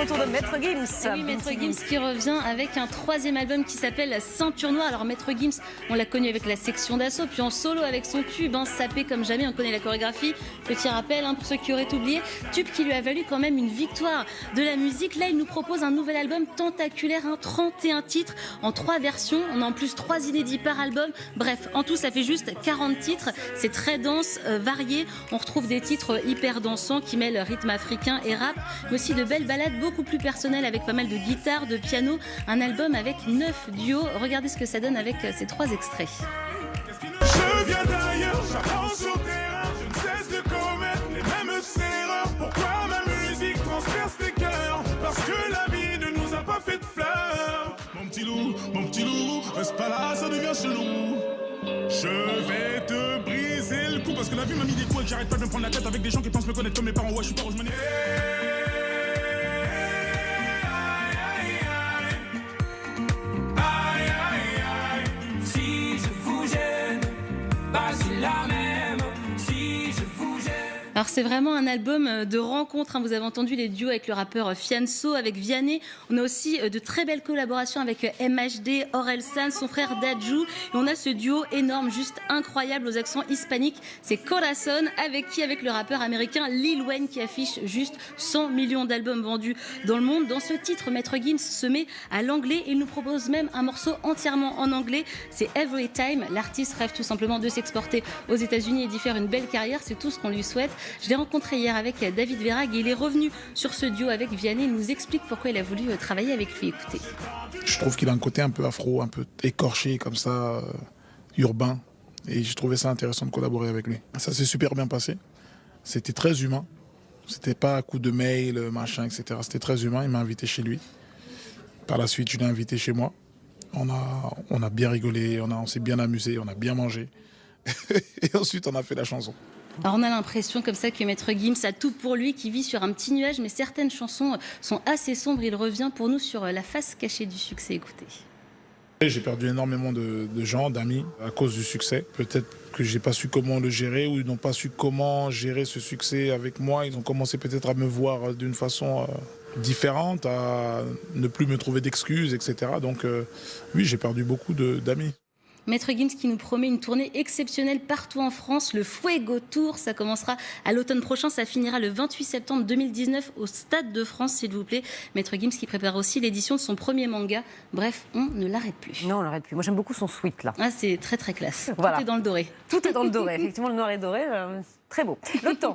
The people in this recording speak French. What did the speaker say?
retour de Maître Gims. Et oui, Maître Gims qui revient avec un troisième album qui s'appelle Ceinture Noire. Alors Maître Gims, on l'a connu avec la section d'assaut, puis en solo avec son tube, sapé comme jamais, on connaît la chorégraphie. Petit rappel pour ceux qui auraient oublié, tube qui lui a valu quand même une victoire de la musique. Là, il nous propose un nouvel album tentaculaire, 31 titres en 3 versions. On a en plus 3 inédits par album. Bref, en tout, ça fait juste 40 titres. C'est très dense, varié. On retrouve des titres hyper dansants qui mêlent rythme africain et rap, mais aussi de belles ballades beaucoup plus personnelles avec pas mal de guitare, de piano. Un album avec 9 duos. Regardez ce que ça donne avec ces 3 extraits. Je viens d'ailleurs, j'avance sur terrain, je ne cesse de commettre les mêmes erreurs. Pourquoi ma musique transperce les cœurs? Parce que la vie ne nous a pas fait de fleurs. Mon petit loup, reste pas là, ça devient chelou. Je vais te briser le cou parce que la vie m'a mis des coups et que j'arrête pas de me prendre la tête avec des gens qui pensent me connaître comme mes parents. Ouais, je suis pas où je m'en Alors c'est vraiment un album de rencontre. Vous avez entendu les duos avec le rappeur Fianso, avec Vianney. On a aussi de très belles collaborations avec MHD, Orelsan, son frère Dadju. Et on a ce duo énorme, juste incroyable aux accents hispaniques. C'est Corazon, avec le rappeur américain Lil Wayne qui affiche juste 100 millions d'albums vendus dans le monde. Dans ce titre, Maître Gims se met à l'anglais et il nous propose même un morceau entièrement en anglais. C'est Every Time. L'artiste rêve tout simplement de s'exporter aux États-Unis et d'y faire une belle carrière. C'est tout ce qu'on lui souhaite. Je l'ai rencontré hier avec David Verag et il est revenu sur ce duo avec Vianney. Il nous explique pourquoi il a voulu travailler avec lui. Écoutez. Je trouve qu'il a un côté un peu afro, un peu écorché comme ça, urbain. Et j'ai trouvé ça intéressant de collaborer avec lui. Ça s'est super bien passé. C'était très humain. C'était pas à coup de mail, machin, etc. C'était très humain. Il m'a invité chez lui. Par la suite, je l'ai invité chez moi. On a bien rigolé, on s'est bien amusé, on a bien mangé. Et ensuite, on a fait la chanson. Alors on a l'impression comme ça que Maître Gims a tout pour lui, qui vit sur un petit nuage, mais certaines chansons sont assez sombres. Il revient pour nous sur la face cachée du succès. Écoutez. J'ai perdu énormément de gens, d'amis, à cause du succès. Peut-être que j'ai pas su comment le gérer ou ils n'ont pas su comment gérer ce succès avec moi. Ils ont commencé peut-être à me voir d'une façon différente, à ne plus me trouver d'excuses, etc. Donc oui, j'ai perdu beaucoup d'amis. Maître Gims qui nous promet une tournée exceptionnelle partout en France, le Fuego Tour. Ça commencera à l'automne prochain, ça finira le 28 septembre 2019 au Stade de France, s'il vous plaît. Maître Gims qui prépare aussi l'édition de son premier manga. Bref, on ne l'arrête plus. Non, on l'arrête plus. Moi, j'aime beaucoup son sweat, là. C'est très très classe. Voilà. Tout est dans le doré. Tout est dans le doré. Effectivement, le noir et doré, très beau. Le temps.